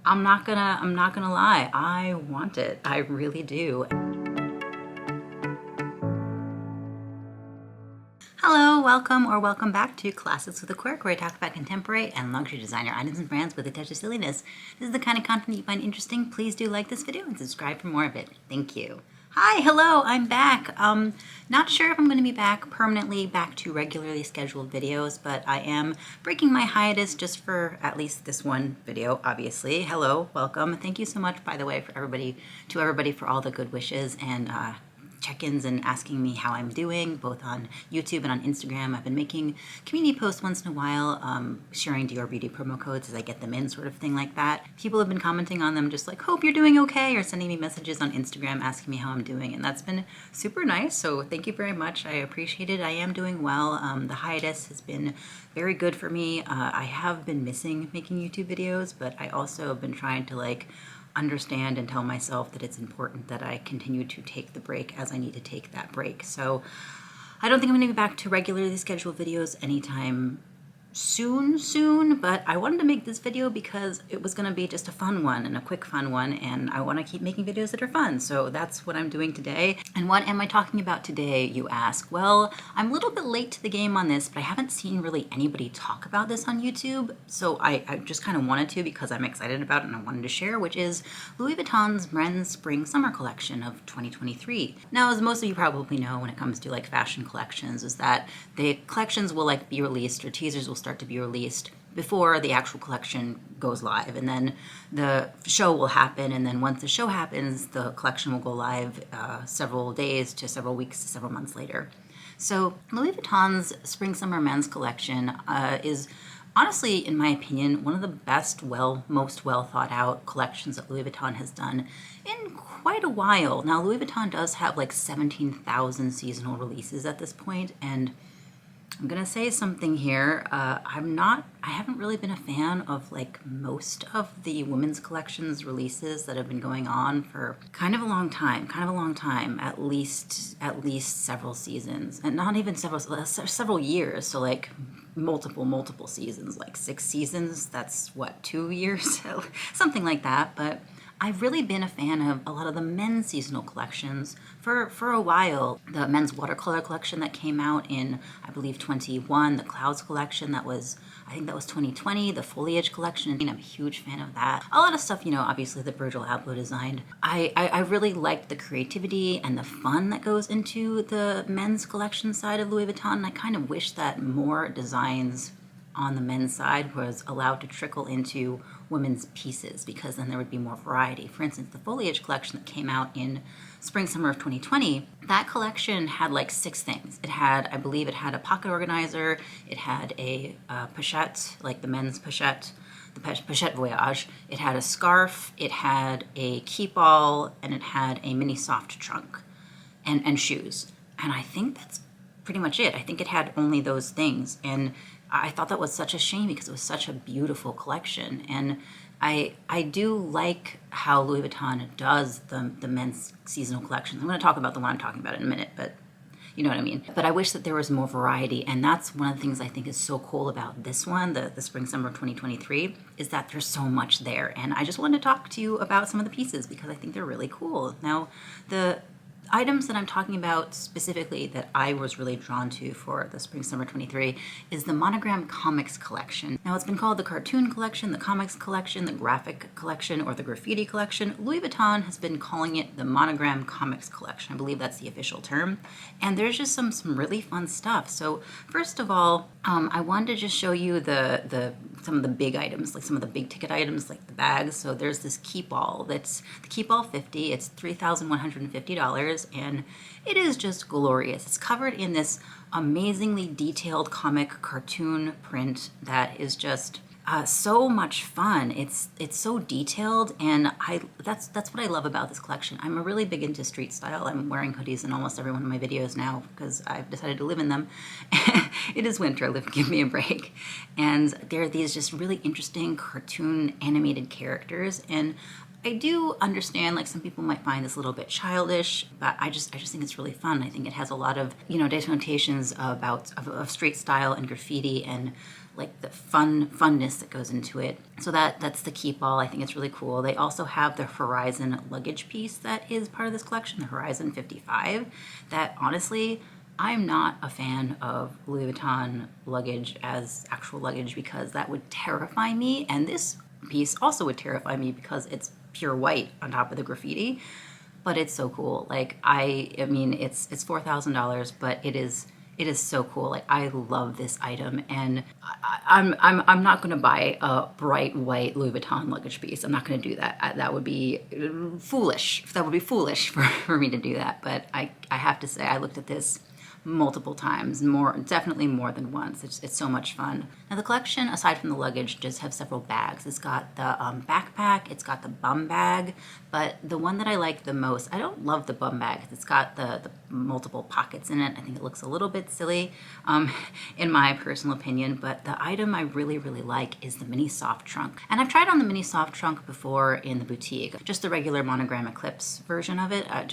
I'm not gonna lie, I want it. I really do. Hello, welcome or welcome back to Classics with a Quirk, where I talk about contemporary and luxury designer items and brands with a touch of silliness. This is the kind of content you find interesting. Please do like this video and subscribe for more of it. Thank you. Hi, hello, I'm back. Not sure if I'm going to be back permanently, back to regularly scheduled videos, but I am breaking my hiatus just for at least this one video, obviously. Hello, welcome. Thank you so much, by the way, for everybody for all the good wishes and check-ins and asking me how I'm doing, both on YouTube and on Instagram. I've been making community posts once in a while, sharing Dior beauty promo codes as I get them in, sort of thing like that. People have been commenting on them, just like, hope you're doing okay, or sending me messages on Instagram asking me how I'm doing, and that's been super nice, so thank you very much. I appreciate it. I am doing well. The hiatus has been very good for me. I have been missing making YouTube videos, but I also have been trying to understand and tell myself that it's important that I continue to take the break as I need to take that break. So I don't think I'm gonna be back to regularly scheduled videos anytime soon, but I wanted to make this video because it was gonna be just a fun one and a quick fun one, and I wanna keep making videos that are fun. So that's what I'm doing today. And what am I talking about today, you ask? Well, I'm a little bit late to the game on this, but I haven't seen really anybody talk about this on YouTube. So I just kind of wanted to because I'm excited about it and I wanted to share, which is Louis Vuitton's men's spring summer collection of 2023. Now, as most of you probably know, when it comes to fashion collections, is that the collections will be released, or teasers will start to be released before the actual collection goes live, and then the show will happen, and then once the show happens, the collection will go live several days to several weeks to several months later. So Louis Vuitton's spring summer men's collection is honestly, in my opinion, one of the best, most well thought out collections that Louis Vuitton has done in quite a while. Now, Louis Vuitton does have 17,000 seasonal releases at this point, and I'm gonna say something here. I haven't really been a fan of most of the women's collections releases that have been going on for kind of a long time, at least several seasons, and not even several years. So multiple seasons, 6 seasons. That's what, 2 years, something like that. But I've really been a fan of a lot of the men's seasonal collections for a while. The men's watercolor collection that came out in, I believe, 21, the Clouds collection I think that was 2020, the Foliage collection, and I'm a huge fan of that. A lot of stuff, obviously that Virgil Abloh designed. I really liked the creativity and the fun that goes into the men's collection side of Louis Vuitton, and I kind of wish that more designs on the men's side was allowed to trickle into women's pieces, because then there would be more variety. For instance, the Foliage collection that came out in spring summer of 2020, that collection had 6 things. I believe it had a pocket organizer, it had a pochette, the men's pochette, the pochette voyage, it had a scarf, it had a keep-all, and it had a mini soft trunk and shoes. And I think that's pretty much it. I think it had only those things, and I thought that was such a shame because it was such a beautiful collection. And I do like how Louis Vuitton does the men's seasonal collections. I'm going to talk about the one I'm talking about in a minute, but you know what I mean. But I wish that there was more variety, and that's one of the things I think is so cool about this one, the spring summer of 2023, is that there's so much there. And I just wanted to talk to you about some of the pieces because I think they're really cool. Now, the items that I'm talking about specifically that I was really drawn to for the spring summer 23 is the Monogram Comics collection. Now, it's been called the cartoon collection, the comics collection, the graphic collection, or the graffiti collection. Louis Vuitton has been calling it the Monogram Comics collection. I believe that's the official term. And there's just some really fun stuff. So first of all, I wanted to just show you some of the big items, some of the big ticket items, like the bags. So there's this keep-all. That's the keep-all 50. It's $3,150. And it is just glorious. It's covered in this amazingly detailed comic cartoon print that is just so much fun. It's so detailed, and that's what I love about this collection. I'm really big into street style. I'm wearing hoodies in almost every one of my videos now because I've decided to live in them. It is winter, give me a break. And there are these just really interesting cartoon animated characters, and I do understand some people might find this a little bit childish, but I just think it's really fun. I think it has a lot of denotations of street style and graffiti and like the funness that goes into it. So that's the keep all. I think it's really cool. They also have the Horizon luggage piece that is part of this collection, the Horizon 55, that honestly, I'm not a fan of Louis Vuitton luggage as actual luggage because that would terrify me. And this piece also would terrify me because it's pure white on top of the graffiti. But it's so cool. Like I mean, it's $4,000, but it is so cool. Like I love this item, and I'm not going to buy a bright white Louis Vuitton luggage piece. I'm not going to do that. That would be foolish. That would be foolish for me to do that. But I have to say, I looked at this multiple times, definitely more than once. It's so much fun. Now the collection, aside from the luggage, does have several bags. It's got the backpack, it's got the bum bag, but the one that I like the most, I don't love the bum bag. It's got the multiple pockets in it. I think it looks a little bit silly, in my personal opinion, but the item I really, really like is the mini soft trunk. And I've tried on the mini soft trunk before in the boutique, just the regular Monogram Eclipse version of it. I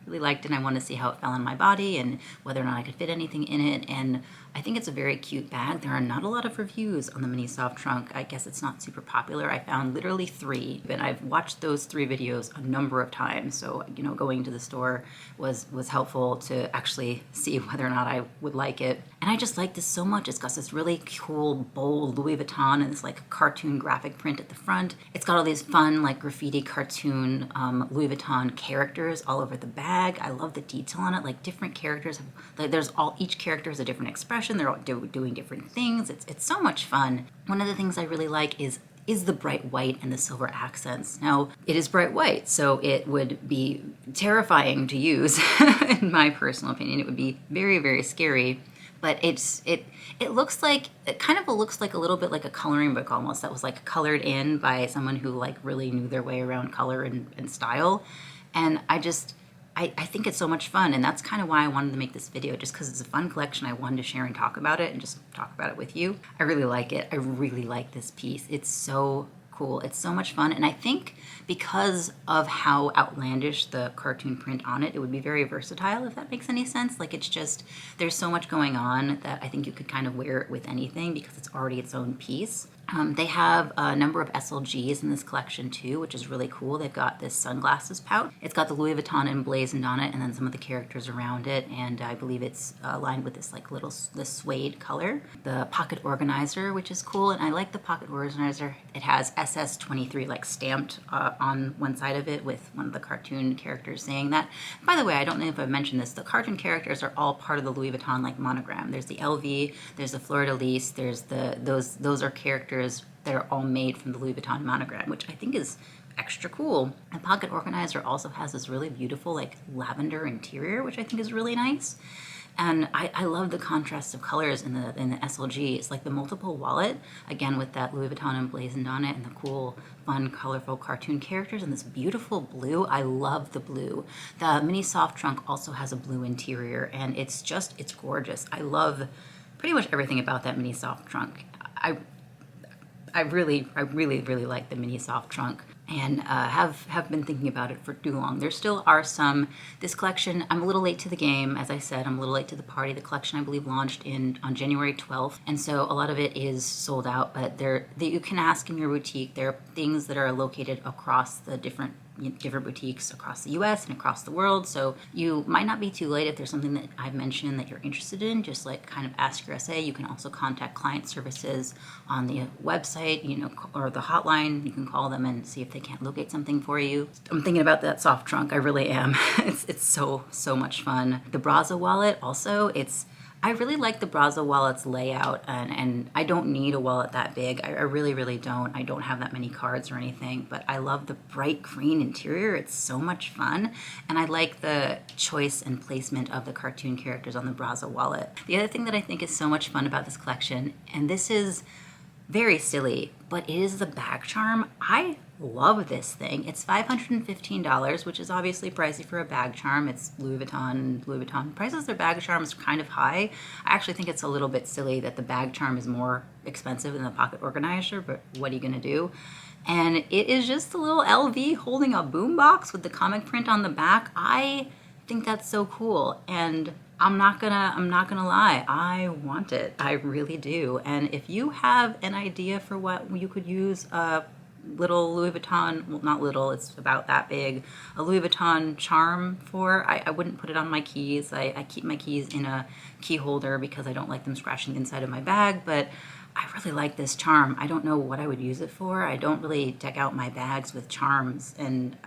really liked it, and I wanted to see how it fell on my body and whether or not I could fit anything in it. And I think it's a very cute bag. There are not a lot of reviews on the mini soft trunk. I guess it's not super popular. I found literally 3, and I've watched those 3 videos a number of times. So, you know, going to the store was helpful to actually see whether or not I would like it. And I just like this so much. It's got this really cool, bold Louis Vuitton and this like cartoon graphic print at the front. It's got all these fun like graffiti cartoon Louis Vuitton characters all over the bag. I love the detail on it. Like different characters, like each character has a different expression. They're all doing different things. It's so much fun. One of the things I really like is the bright white and the silver accents. Now, it is bright white, so it would be terrifying to use, in my personal opinion. It would be very, very scary. But it looks like, it kind of looks like a little bit like a coloring book almost, that was like colored in by someone who like really knew their way around color and style. And I think it's so much fun, and that's kind of why I wanted to make this video, just because it's a fun collection. I wanted to share and talk about it and just talk about it with you. I really like it. I really like this piece. It's so cool. It's so much fun, and I think because of how outlandish the cartoon print on it, it would be very versatile, if that makes any sense. Like it's just, there's so much going on that I think you could kind of wear it with anything because it's already its own piece. They have a number of SLGs in this collection too, which is really cool. They've got this sunglasses pouch. It's got the Louis Vuitton emblazoned on it, and then some of the characters around it, and I believe it's lined with this like this suede color. The pocket organizer, which is cool, and I like the pocket organizer. It has SS23 like stamped on one side of it with one of the cartoon characters saying that. By the way, I don't know if I've mentioned this, the cartoon characters are all part of the Louis Vuitton like monogram. There's the LV, there's the Fleur de Lis, there's those are characters that are all made from the Louis Vuitton monogram, which I think is extra cool. The pocket organizer also has this really beautiful like lavender interior, which I think is really nice. And I love the contrast of colors in the SLGs, like the multiple wallet, again with that Louis Vuitton emblazoned on it, and the cool, fun, colorful cartoon characters, and this beautiful blue. I love the blue. The mini soft trunk also has a blue interior, and it's gorgeous. I love pretty much everything about that mini soft trunk. I really like the mini soft trunk, and have been thinking about it for too long. There still are some. This collection, I'm a little late to the game. As I said, I'm a little late to the party. The collection, I believe, launched on January 12th, and so a lot of it is sold out, but you can ask in your boutique. There are things that are located across the different boutiques across the US and across the world, so you might not be too late. If there's something that I've mentioned that you're interested in, just like kind of ask your SA. You can also contact client services on the website, or the hotline. You can call them and see if they can't locate something for you. I'm thinking about that soft trunk. I really am. It's so much fun. The Braza wallet also, I really like the Braza wallet's layout, and I don't need a wallet that big. I really don't. I don't have that many cards or anything, but I love the bright green interior. It's so much fun, and I like the choice and placement of the cartoon characters on the Braza wallet. The other thing that I think is so much fun about this collection, and this is very silly, but it is the bag charm. I love this thing. It's $515, which is obviously pricey for a bag charm. It's Louis Vuitton. Louis Vuitton prices their bag charms kind of high. I actually think it's a little bit silly that the bag charm is more expensive than the pocket organizer, but what are you gonna do? And it is just a little LV holding a boombox with the comic print on the back. I think that's so cool. And I'm not gonna lie, I want it. I really do. And if you have an idea for what you could use a little Louis Vuitton, well, not little, it's about that big, a Louis Vuitton charm for, I wouldn't put it on my keys. I keep my keys in a key holder because I don't like them scratching the inside of my bag, but I really like this charm. I don't know what I would use it for. I don't really deck out my bags with charms, and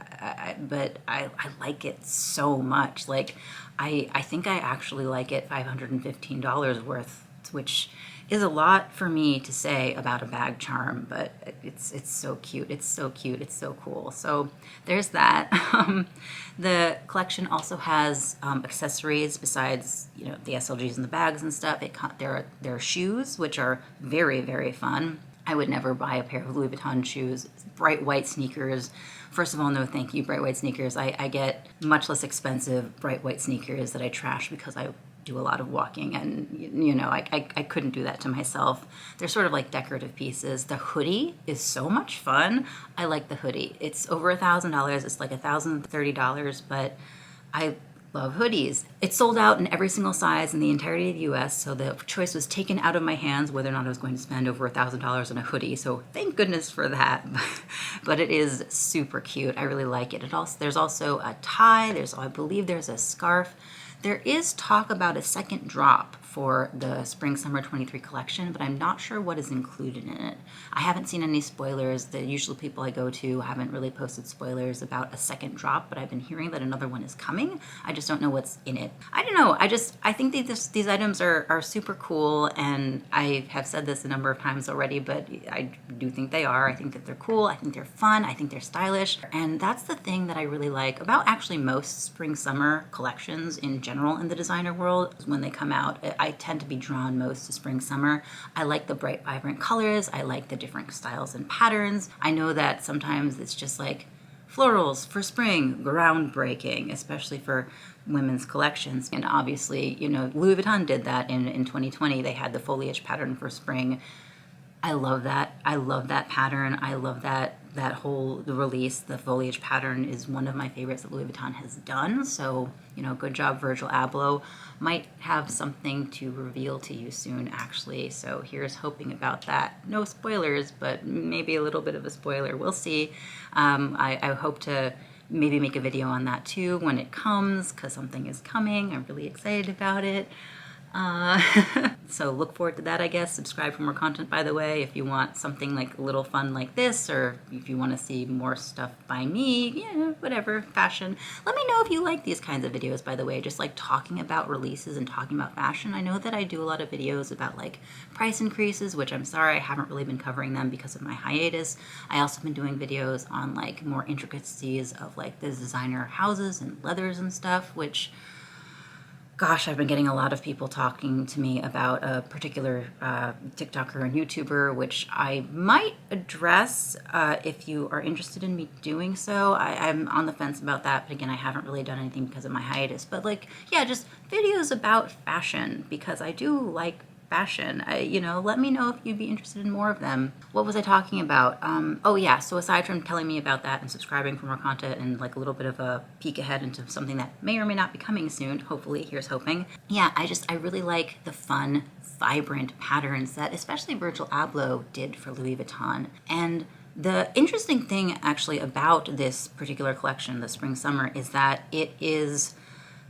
but I like it so much. Like, I think I actually like it $515 worth, which is a lot for me to say about a bag charm, but it's so cute. It's so cute. It's so cool. So there's that. The collection also has accessories besides, you know, the SLGs and the bags and stuff. There are shoes, which are very, very fun. I would never buy a pair of Louis Vuitton shoes. Bright white sneakers. First of all, no thank you, bright white sneakers. I get much less expensive bright white sneakers that I trash because I do a lot of walking, and you know, I couldn't do that to myself. They're sort of like decorative pieces. The hoodie is so much fun. I like the hoodie. It's over $1,000. It's like $1,030, but I love hoodies. It's sold out in every single size in the entirety of the US, so the choice was taken out of my hands whether or not I was going to spend over $1,000 on a hoodie, so thank goodness for that. But it is super cute. I really like it. There's also a tie. I believe there's a scarf. There is talk about a second drop for the Spring Summer 23 collection, but I'm not sure what is included in it. I haven't seen any spoilers. The usual people I go to haven't really posted spoilers about a second drop, but I've been hearing that another one is coming. I just don't know what's in it. I don't know. I think these items are super cool, and I have said this a number of times already, but I do think they are. I think that they're cool. I think they're fun. I think they're stylish. And that's the thing that I really like about actually most Spring Summer collections in general in the designer world. When they come out, I tend to be drawn most to Spring Summer. I like the bright, vibrant colors. I like the different styles and patterns. I know that sometimes it's just like florals for spring, groundbreaking, especially for women's collections. And obviously, you know, Louis Vuitton did that in 2020. They had the foliage pattern for spring. I love that. I love that pattern. I love that the release. The foliage pattern is one of my favorites that Louis Vuitton has done. So, you know, good job, Virgil Abloh. Might have something to reveal to you soon, actually. So here's hoping about that. No spoilers, but maybe a little bit of a spoiler. We'll see. I hope to maybe make a video on that too when it comes, because something is coming. I'm really excited about it. So look forward to that, I guess. Subscribe for more content, by the way, if you want something like a little fun like this, or if you want to see more stuff by me, yeah, whatever, fashion. Let me know if you like these kinds of videos, by the way, just like talking about releases and talking about fashion. I know that I do a lot of videos about like price increases, which I'm sorry I haven't really been covering them because of my hiatus. I also been doing videos on like more intricacies of like the designer houses and leathers and stuff, which, gosh, I've been getting a lot of people talking to me about a particular TikToker and YouTuber, which I might address if you are interested in me doing so. I'm on the fence about that, but again, I haven't really done anything because of my hiatus. But like, yeah, just videos about fashion, because I do like fashion. You know, let me know if you'd be interested in more of them. What was I talking about? Oh yeah, so aside from telling me about that and subscribing for more content and like a little bit of a peek ahead into something that may or may not be coming soon, hopefully, here's hoping. Yeah, I really like the fun, vibrant patterns that especially Virgil Abloh did for Louis Vuitton. And the interesting thing actually about this particular collection, the Spring Summer, is that it is,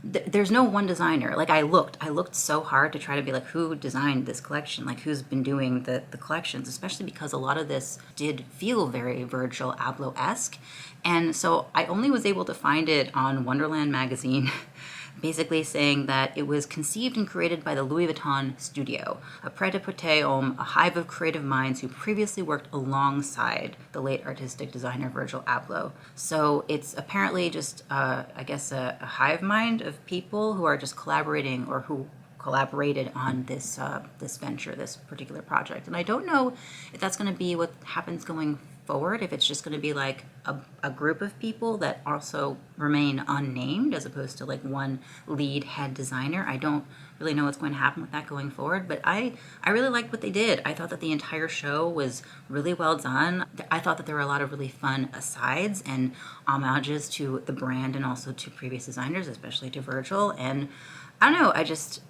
there's no one designer. Like I looked so hard to try to be like, who designed this collection? Like who's been doing the collections, especially because a lot of this did feel very Virgil Abloh-esque. And so I only was able to find it on Wonderland magazine, basically saying that it was conceived and created by the Louis Vuitton studio, a pret-a-porter homme, a hive of creative minds who previously worked alongside the late artistic designer Virgil Abloh. So it's apparently just, I guess, a hive mind of people who are just collaborating, or who collaborated on this this venture, this particular project. And I don't know if that's going to be what happens going forward, if it's just going to be like a group of people that also remain unnamed as opposed to like one lead head designer. I don't really know what's going to happen with that going forward, but I really liked what they did. I thought that the entire show was really well done. I thought that there were a lot of really fun asides and homages to the brand and also to previous designers, especially to Virgil. And I don't know,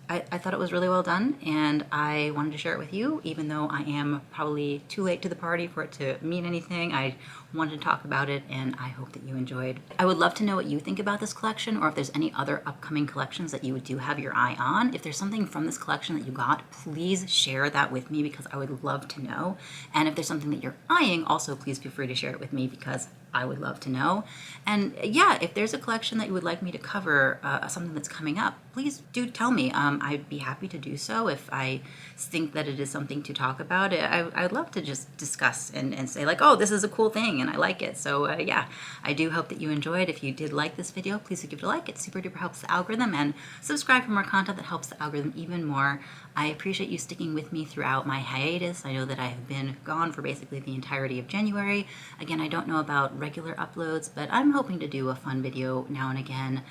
I thought it was really well done, and I wanted to share it with you, even though I am probably too late to the party for it to mean anything. I wanted to talk about it, and I hope that you enjoyed. I would love to know what you think about this collection, or if there's any other upcoming collections that you do have your eye on. If there's something from this collection that you got, please share that with me, because I would love to know. And if there's something that you're eyeing, also please feel free to share it with me, because I would love to know. And yeah, if there's a collection that you would like me to cover, something that's coming up, please do tell me. I'd be happy to do so if I think that it is something to talk about. I'd love to just discuss and say like, oh, this is a cool thing and I like it. So yeah, I do hope that you enjoyed. If you did like this video, please give it a like. It super duper helps the algorithm, and subscribe for more content that helps the algorithm even more. I appreciate you sticking with me throughout my hiatus. I know that I have been gone for basically the entirety of January. Again, I don't know about regular uploads, but I'm hoping to do a fun video now and again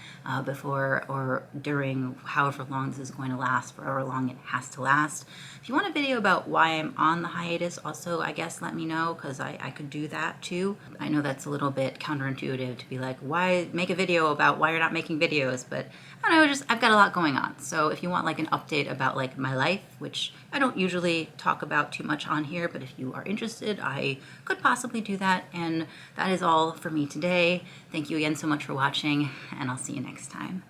before or during however long this is going to last, for however long it has to last. If you want a video about why I'm on the hiatus, also, I guess let me know, because I could do that too. I know that's a little bit counterintuitive to be like, why make a video about why you're not making videos, but I don't know, just I've got a lot going on. So if you want like an update about like my life, which I don't usually talk about too much on here, but if you are interested, I could possibly do that. And that is all for me today. Thank you again so much for watching, and I'll see you next time.